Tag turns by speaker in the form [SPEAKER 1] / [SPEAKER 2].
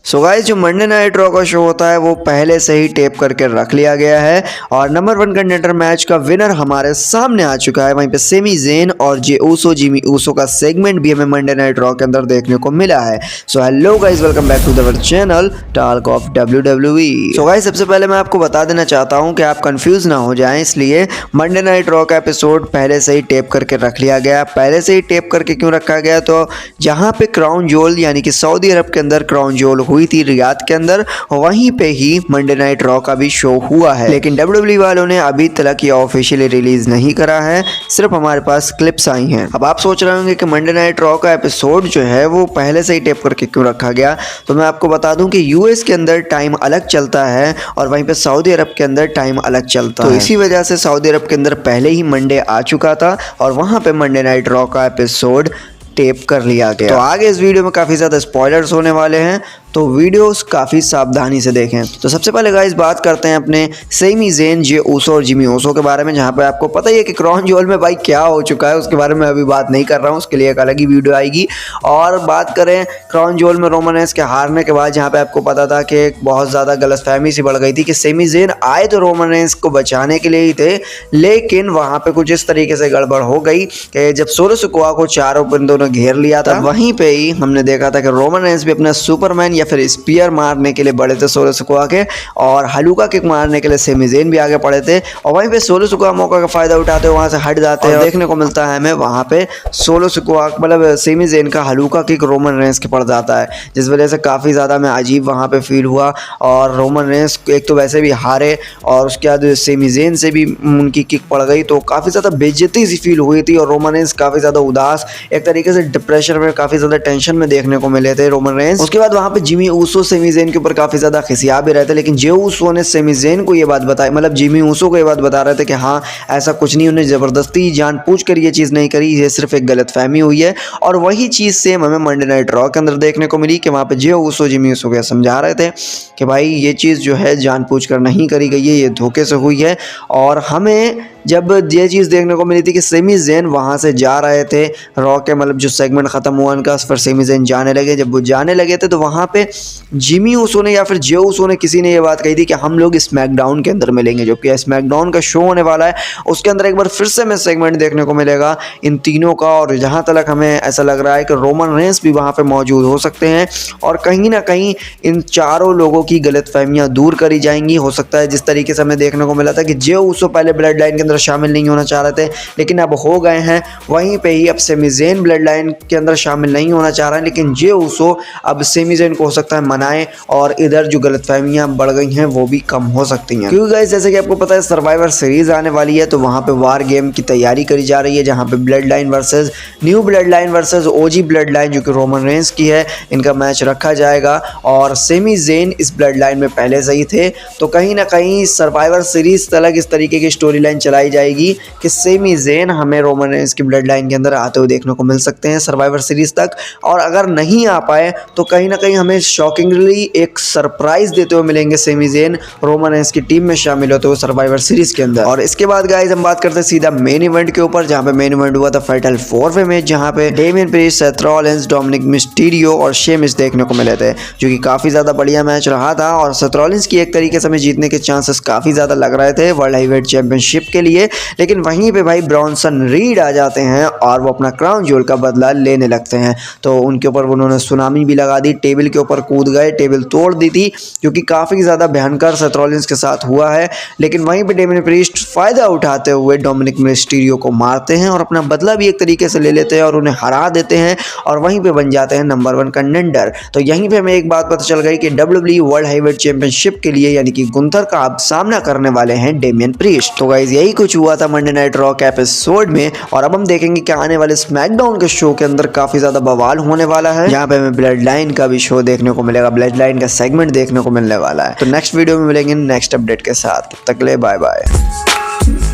[SPEAKER 1] So guys जो Monday night raw का show होता है वो पहले से ही टेप करके रख लिया गया है और नंबर 1 कंटेंडर मैच का विनर हमारे सामने आ चुका है। वहीं पे सेमी ज़ेन और जिमी ऊसो का सेगमेंट भी हमें मंडे नाइट रॉ के अंदर देखने को मिला है। So hello guys, welcome back to our channel talk of WWE। So guys सबसे पहले मैं आपको बता देना चाहता हूँ कि आप कंफ्यूज ना हो जाएं, इसलिए मंडे नाइट रॉ का एपिसोड पहले से ही टेप करके रख लिया गया। पहले से ही टेप करके क्यों रखा गया, तो जहाँ पे क्राउन जोल यानी कि सऊदी अरब के अंदर क्राउन जोल हुई थी रियाद के अंदर, वहीं पे ही मंडे नाइट रॉ का भी शो हुआ है। लेकिन WWE वालों ने अभी तक ये ऑफिशियली रिलीज नहीं करा है, सिर्फ हमारे पास क्लिप्स आई हैं। अब आप सोच रहे होंगे कि मंडे नाइट रॉ का एपिसोड जो है वो पहले से ही टेप करके क्यों रखा गया, तो मैं आपको बता दूं कि यूएस के अंदर टाइम अलग चलता है और वहीं पे सऊदी अरब के अंदर टाइम अलग चलता है। तो इसी वजह से सऊदी अरब के अंदर पहले ही मंडे आ चुका था और वहां पे मंडे नाइट रॉ का एपिसोड टेप कर लिया गया। तो आगे इस वीडियो में काफ़ी ज़्यादा स्पॉयलर्स होने वाले हैं, तो वीडियोस काफ़ी सावधानी से देखें। तो सबसे पहले गाइस बात करते हैं अपने सेमी ज़ेन, जे ऊसो और जिमी ऊसो के बारे में, जहां पे आपको पता ही है कि क्राउन जोल में भाई क्या हो चुका है, उसके बारे में अभी बात नहीं कर रहा हूं, उसके लिए एक अलग ही वीडियो आएगी। और बात करें क्राउन जोल में रोमन रेंस के हारने के बाद, जहाँ पे आपको पता था कि बहुत ज़्यादा गलतफहमी सी बढ़ गई थी कि सेमी ज़ेन आए तो रोमन रेंस को बचाने के लिए ही थे, लेकिन वहाँ पे कुछ इस तरीके से गड़बड़ हो गई कि जब सोलो सिकोआ को चारों बंदों ने घेर लिया था, वहीं पे ही हमने देखा था कि रोमन रेंस भी अपना सुपरमैन या फिर स्पीयर मारने के लिए बड़े थे सोलो सिकोआ के, और हलूका किक मारने के लिए सेमी ज़ेन भी आगे पड़े थे। और वहीं पे सोलो सिकोआ मौका का फायदा उठाते हुए वहां से हट जाते हैं और देखने को मिलता है हमें वहां पे सोलो सिकोआ मतलब सेमी ज़ेन का हलूका किक रोमन रेंस के पड़ जाता है, जिस वजह से काफ़ी ज़्यादा में अजीब वहाँ पे फील हुआ। और रोमन रेंस एक तो वैसे भी हारे और उसके बाद सेमी ज़ेन से भी उनकी किक पड़ गई, तो काफ़ी ज़्यादा बेइज्जती सी फील हुई थी और रोमन रेंस काफ़ी ज़्यादा उदास, एक तरीके से डिप्रेशन में, काफ़ी ज़्यादा टेंशन में देखने को मिले थे रोमन रेंस। उसके बाद वहाँ पे जिमी ऊसो सेमी ज़ेन के ऊपर काफ़ी ज़्यादा खिसिया भी रहे थे, लेकिन जे ऊसो ने सेमी ज़ेन को ये बात बताई, मतलब जिमी ऊसो को ये बात बता रहे थे कि हाँ ऐसा कुछ नहीं, उन्हें ज़बरदस्ती जानबूझकर ये चीज़ नहीं करी, ये सिर्फ एक गलतफहमी हुई है। और वही चीज़ सेम हमें मंडे नाइट रॉ के अंदर देखने को मिली कि वहाँ पे जे ऊसो जिमी ऊसो को समझा रहे थे कि भाई ये चीज़ जो है जानबूझकर नहीं करी गई है, ये धोखे से हुई है। और हमें जब ये चीज़ देखने को मिली थी कि सेमी ज़ेन वहाँ से जा रहे थे रॉ के, मतलब जो सेगमेंट ख़त्म हुआ उनका, फिर सेमी ज़ेन जाने लगे, जब वो जाने लगे थे तो वहाँ पे जिमी ऊसो ने या फिर जे ऊसो ने किसी ने ये बात कही थी कि हम लोग स्मैकडाउन के अंदर मिलेंगे, जो कि स्मैकडाउन का शो होने वाला है, उसके अंदर एक बार फिर से हमें सेगमेंट देखने को मिलेगा इन तीनों का। और जहाँ तक हमें ऐसा लग रहा है कि रोमन रेंस भी वहाँ पे मौजूद हो सकते हैं और कहीं ना कहीं इन चारों लोगों की गलतफहमियाँ दूर करी जाएंगी। हो सकता है जिस तरीके से हमें देखने को मिला था कि जे ऊसो पहले ब्लड लाइन के अंदर शामिल नहीं होना चाह रहे थे, लेकिन अब हो गए हैं, वहीं पे ही अब सेमी ज़ेन ब्लड लाइन के अंदर शामिल नहीं होना चाह रहे हैं, लेकिन जे ऊसो अब सेमी ज़ेन को हो सकता है मनाएं और इधर जो गलतफहमियां बढ़ गई हैं वो भी कम हो सकती हैं। क्योंकि गाइस जैसे कि आपको पता है सर्वाइवर सीरीज आने वाली है, तो वहां पे वार गेम की तैयारी करी जा रही है, जहां पे blood line versus new blood line versus OG blood line जो कि रोमन रेंस की है, इनका मैच रखा जाएगा। और सेमी ज़ेन इस ब्लड लाइन में पहले से ही थे, तो कहीं ना कहीं सर्वाइवर सीरीज तक इस तरीके की स्टोरी लाइन चलाई जाएगी कि सेमी ज़ेन हमें रोमन रेंस की ब्लड लाइन के अंदर आते हुए देखने को मिल सकते हैं सर्वाइवर सीरीज तक। और अगर नहीं आ पाए तो कहीं ना कहीं हमें शॉकिंगली एक सरप्राइज देते हुए मिलेंगे सेमी ज़ेन रोमन रेंस की टीम में शामिल होते हुए सर्वाइवर सीरीज के अंदर। और इसके बाद गाइस हम बात करते हैं सीधा मेन इवेंट के ऊपर, जहां पे मेन इवेंट हुआ था फाइटल 4 मैच, जहां पे Damien priest, Seth Rollins, Dominik Mysterio और शेमिस देखने को मिले थे, जो कि काफी ज्यादा बढ़िया मैच रहा था। और सेथ रॉलिंस की एक तरीके से हमें जीतने के चांसेस काफी ज्यादा लग रहे थे वर्ल्ड हेवीवेट चैंपियनशिप के लिए, लेकिन वहीं पे भाई ब्रॉन्सन रीड आ जाते हैं और वो अपना क्राउन जोल का बदला लेने लगते हैं। तो उनके ऊपर उन्होंने सुनामी भी लगा दी, टेबल के ऊपर कूद गए, टेबल तोड़ दी थी, जो कि काफ़ी ज़्यादा भयंकर सेथ रॉलिंस के साथ हुआ है। लेकिन वहीं पे डेमियन प्रीस्ट फ़ायदा उठाते हुए डोमिनिक मिस्टीरियो को मारते हैं और अपना बदला भी एक तरीके से ले लेते हैं और उन्हें हरा देते हैं और वहीं पे बन जाते हैं नंबर 1 कंटेंडर। तो यहीं पे हमें एक बात पता चल गई कि WWE वर्ल्ड हेवीवेट चैंपियनशिप के लिए यानी कि गुंथर का अब सामना करने वाले हैं डेमियन प्रीस्ट। तो गाइस यही कुछ हुआ था मंडे नाइट रॉ के एपिसोड में, और अब हम देखेंगे कि आने वाले स्मैकडाउन के शो के अंदर काफ़ी ज़्यादा बवाल होने वाला है, जहाँ पे हमें ब्लड लाइन का भी शो देखने को मिलेगा, ब्लड लाइन का सेगमेंट देखने को मिलने वाला है। तो नेक्स्ट वीडियो में मिलेंगे नेक्स्ट अपडेट के साथ, तब तक के लिए बाय बाय।